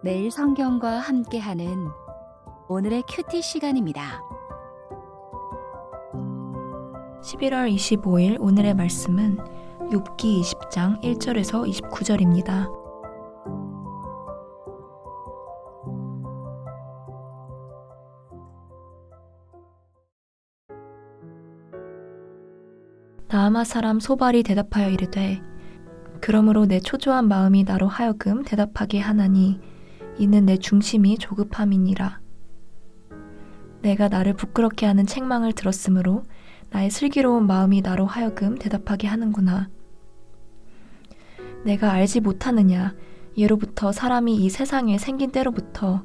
매일 성경과 함께하는 오늘의 큐티 시간입니다. 11월 25일 오늘의 말씀은 욥기 20장 1절에서 29절입니다. 나아마 사람 소발이 대답하여 이르되 그러므로 내 초조한 마음이 나로 하여금 대답하게 하나니 이는 내 중심이 조급함이니라. 내가 나를 부끄럽게 하는 책망을 들었으므로 나의 슬기로운 마음이 나로 하여금 대답하게 하는구나. 내가 알지 못하느냐. 예로부터 사람이 이 세상에 생긴 때로부터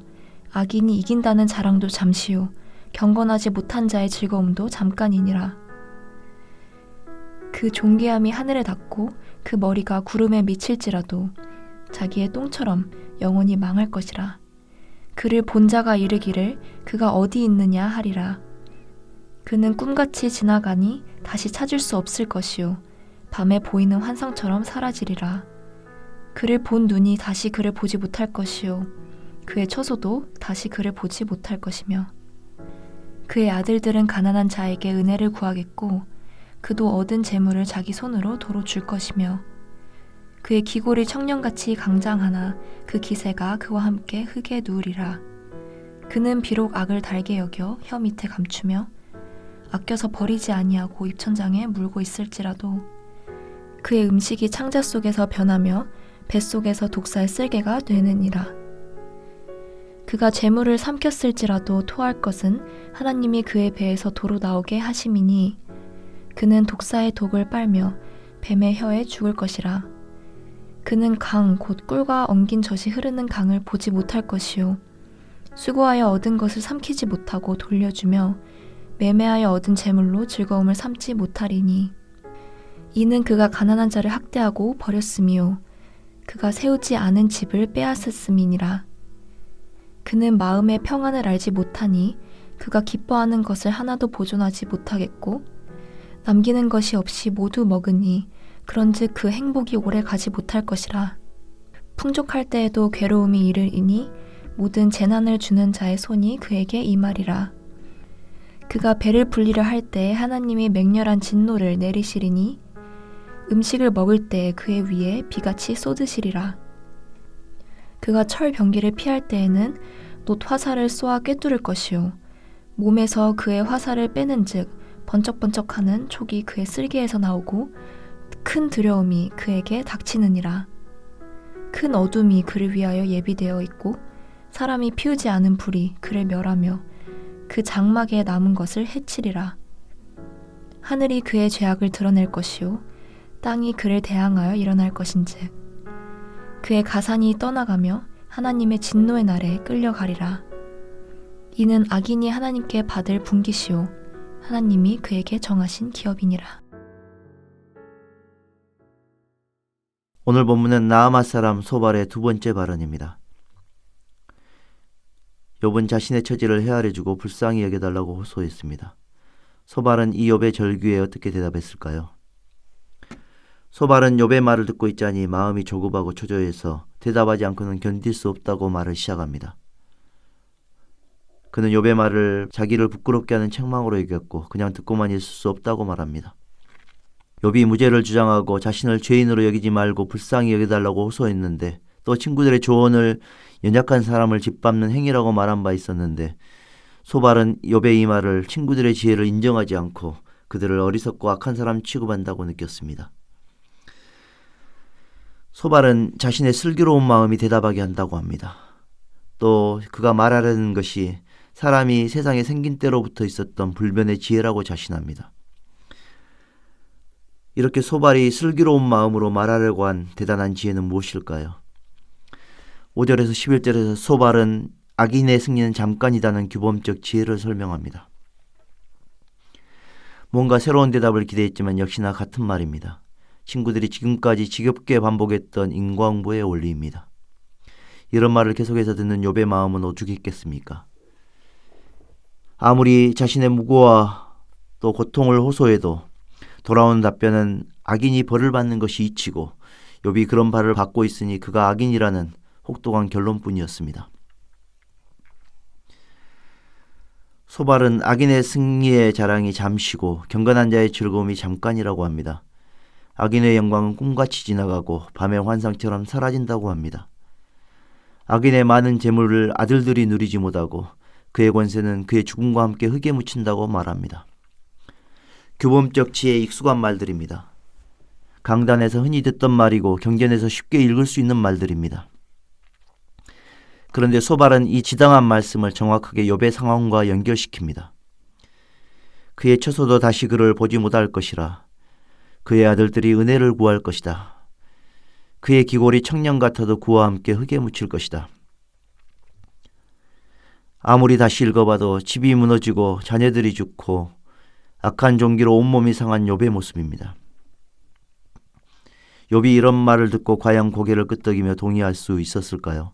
악인이 이긴다는 자랑도 잠시요 경건하지 못한 자의 즐거움도 잠깐이니라. 그 존귀함이 하늘에 닿고 그 머리가 구름에 미칠지라도 자기의 똥처럼 영원히 망할 것이라. 그를 본 자가 이르기를 그가 어디 있느냐 하리라. 그는 꿈같이 지나가니 다시 찾을 수 없을 것이요 밤에 보이는 환상처럼 사라지리라. 그를 본 눈이 다시 그를 보지 못할 것이요 그의 처소도 다시 그를 보지 못할 것이며 그의 아들들은 가난한 자에게 은혜를 구하겠고 그도 얻은 재물을 자기 손으로 도로 줄 것이며 그의 기골이 청년같이 강장하나 그 기세가 그와 함께 흙에 누우리라. 그는 비록 악을 달게 여겨 혀 밑에 감추며 아껴서 버리지 아니하고 입천장에 물고 있을지라도 그의 음식이 창자 속에서 변하며 뱃속에서 독사의 쓸개가 되느니라. 그가 재물을 삼켰을지라도 토할 것은 하나님이 그의 배에서 도로 나오게 하심이니 그는 독사의 독을 빨며 뱀의 혀에 죽을 것이라. 그는 강 곧 꿀과 엉긴 젖이 흐르는 강을 보지 못할 것이요 수고하여 얻은 것을 삼키지 못하고 돌려주며 매매하여 얻은 재물로 즐거움을 삼지 못하리니 이는 그가 가난한 자를 학대하고 버렸으며 그가 세우지 않은 집을 빼앗았음이니라. 그는 마음의 평안을 알지 못하니 그가 기뻐하는 것을 하나도 보존하지 못하겠고 남기는 것이 없이 모두 먹으니 그런즉 그 행복이 오래 가지 못할 것이라. 풍족할 때에도 괴로움이 이르리니 모든 재난을 주는 자의 손이 그에게 임하리라. 그가 배를 불리려 할 때에 하나님이 맹렬한 진노를 내리시리니 음식을 먹을 때에 그의 위에 비같이 쏟으시리라. 그가 철 병기를 피할 때에는 놋 화살을 쏘아 꿰뚫을 것이요 몸에서 그의 화살을 빼는 즉 번쩍번쩍하는 촉이 그의 쓸개에서 나오고 큰 두려움이 그에게 닥치느니라. 큰 어둠이 그를 위하여 예비되어 있고 사람이 피우지 않은 불이 그를 멸하며 그 장막에 남은 것을 해치리라. 하늘이 그의 죄악을 드러낼 것이요 땅이 그를 대항하여 일어날 것인즉 그의 가산이 떠나가며 하나님의 진노의 날에 끌려가리라. 이는 악인이 하나님께 받을 분깃이요 하나님이 그에게 정하신 기업이니라. 오늘 본문은 나아마 사람 소발의 두 번째 발언입니다. 욥은 자신의 처지를 헤아려주고 불쌍히 여겨달라고 호소했습니다. 소발은 이 욥의 절규에 어떻게 대답했을까요? 소발은 욥의 말을 듣고 있자니 마음이 조급하고 초조해서 대답하지 않고는 견딜 수 없다고 말을 시작합니다. 그는 욥의 말을 자기를 부끄럽게 하는 책망으로 여겼고 그냥 듣고만 있을 수 없다고 말합니다. 욥이 무죄를 주장하고 자신을 죄인으로 여기지 말고 불쌍히 여겨달라고 호소했는데 또 친구들의 조언을 연약한 사람을 짓밟는 행위라고 말한 바 있었는데 소발은 욥의 이 말을 친구들의 지혜를 인정하지 않고 그들을 어리석고 악한 사람 취급한다고 느꼈습니다. 소발은 자신의 슬기로운 마음이 대답하게 한다고 합니다. 또 그가 말하려는 것이 사람이 세상에 생긴 때로부터 있었던 불변의 지혜라고 자신합니다. 이렇게 소발이 슬기로운 마음으로 말하려고 한 대단한 지혜는 무엇일까요? 5절에서 11절에서 소발은 악인의 승리는 잠깐이다는 규범적 지혜를 설명합니다. 뭔가 새로운 대답을 기대했지만 역시나 같은 말입니다. 친구들이 지금까지 지겹게 반복했던 인과응보의 원리입니다. 이런 말을 계속해서 듣는 욥의 마음은 오죽했겠습니까? 아무리 자신의 무고와 또 고통을 호소해도 돌아오는 답변은 악인이 벌을 받는 것이 이치고 욥이 그런 벌을 받고 있으니 그가 악인이라는 혹독한 결론뿐이었습니다. 소발은 악인의 승리의 자랑이 잠시고 경건한 자의 즐거움이 잠깐이라고 합니다. 악인의 영광은 꿈같이 지나가고 밤의 환상처럼 사라진다고 합니다. 악인의 많은 재물을 아들들이 누리지 못하고 그의 권세는 그의 죽음과 함께 흙에 묻힌다고 말합니다. 교범적 지혜에 익숙한 말들입니다. 강단에서 흔히 듣던 말이고 경전에서 쉽게 읽을 수 있는 말들입니다. 그런데 소발은 이 지당한 말씀을 정확하게 욥의 상황과 연결시킵니다. 그의 처소도 다시 그를 보지 못할 것이라. 그의 아들들이 은혜를 구할 것이다. 그의 기골이 청년 같아도 그와 함께 흙에 묻힐 것이다. 아무리 다시 읽어봐도 집이 무너지고 자녀들이 죽고 악한 종기로 온몸이 상한 욥의 모습입니다. 욥이 이런 말을 듣고 과연 고개를 끄덕이며 동의할 수 있었을까요?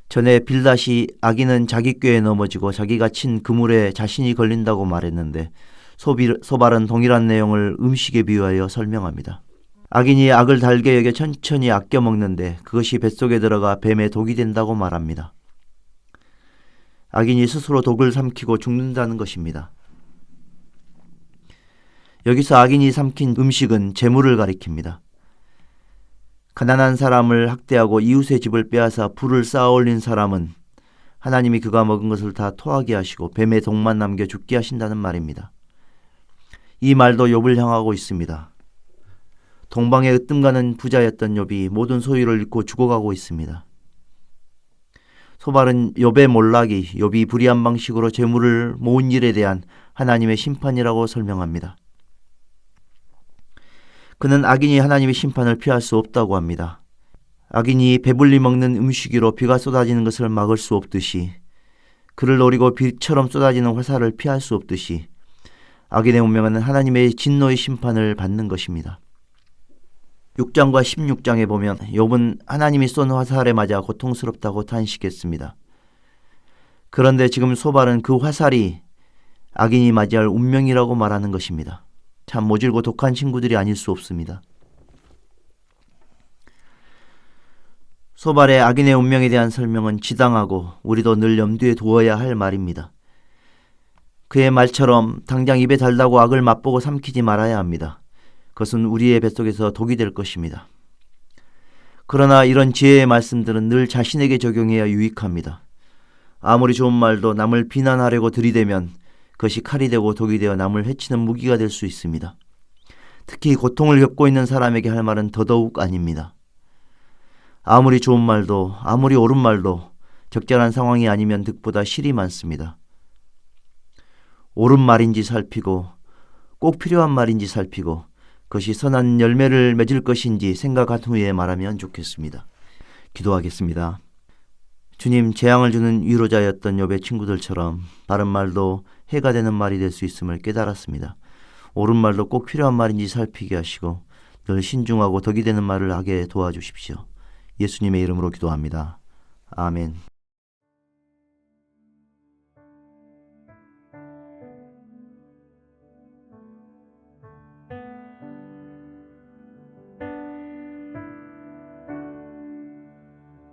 전에 빌닷이 악인은 자기 꾀에 넘어지고 자기가 친 그물에 자신이 걸린다고 말했는데 소발은 동일한 내용을 음식에 비유하여 설명합니다. 악인이 악을 달게 여겨 천천히 아껴 먹는데 그것이 뱃속에 들어가 뱀의 독이 된다고 말합니다. 악인이 스스로 독을 삼키고 죽는다는 것입니다. 여기서 악인이 삼킨 음식은 재물을 가리킵니다. 가난한 사람을 학대하고 이웃의 집을 빼앗아 불을 쌓아 올린 사람은 하나님이 그가 먹은 것을 다 토하게 하시고 뱀의 독만 남겨 죽게 하신다는 말입니다. 이 말도 욥을 향하고 있습니다. 동방에 으뜸가는 부자였던 욥이 모든 소유를 잃고 죽어가고 있습니다. 소발은 욥의 몰락이 욥이 불의한 방식으로 재물을 모은 일에 대한 하나님의 심판이라고 설명합니다. 그는 악인이 하나님의 심판을 피할 수 없다고 합니다. 악인이 배불리 먹는 음식 위로 비가 쏟아지는 것을 막을 수 없듯이 그를 노리고 비처럼 쏟아지는 화살을 피할 수 없듯이 악인의 운명은 하나님의 진노의 심판을 받는 것입니다. 6장과 16장에 보면 욥은 하나님이 쏜 화살에 맞아 고통스럽다고 탄식했습니다. 그런데 지금 소발은 그 화살이 악인이 맞이할 운명이라고 말하는 것입니다. 참 모질고 독한 친구들이 아닐 수 없습니다. 소발의 악인의 운명에 대한 설명은 지당하고 우리도 늘 염두에 두어야 할 말입니다. 그의 말처럼 당장 입에 달다고 악을 맛보고 삼키지 말아야 합니다. 그것은 우리의 뱃속에서 독이 될 것입니다. 그러나 이런 지혜의 말씀들은 늘 자신에게 적용해야 유익합니다. 아무리 좋은 말도 남을 비난하려고 들이대면 그것이 칼이 되고 독이 되어 남을 해치는 무기가 될 수 있습니다. 특히 고통을 겪고 있는 사람에게 할 말은 더더욱 아닙니다. 아무리 좋은 말도 아무리 옳은 말도 적절한 상황이 아니면 득보다 실이 많습니다. 옳은 말인지 살피고 꼭 필요한 말인지 살피고 그것이 선한 열매를 맺을 것인지 생각한 후에 말하면 좋겠습니다. 기도하겠습니다. 주님, 재앙을 주는 위로자였던 욥의 친구들처럼 바른 말도 해가 되는 말이 될 수 있음을 깨달았습니다. 옳은 말도 꼭 필요한 말인지 살피게 하시고 늘 신중하고 덕이 되는 말을 하게 도와주십시오. 예수님의 이름으로 기도합니다. 아멘.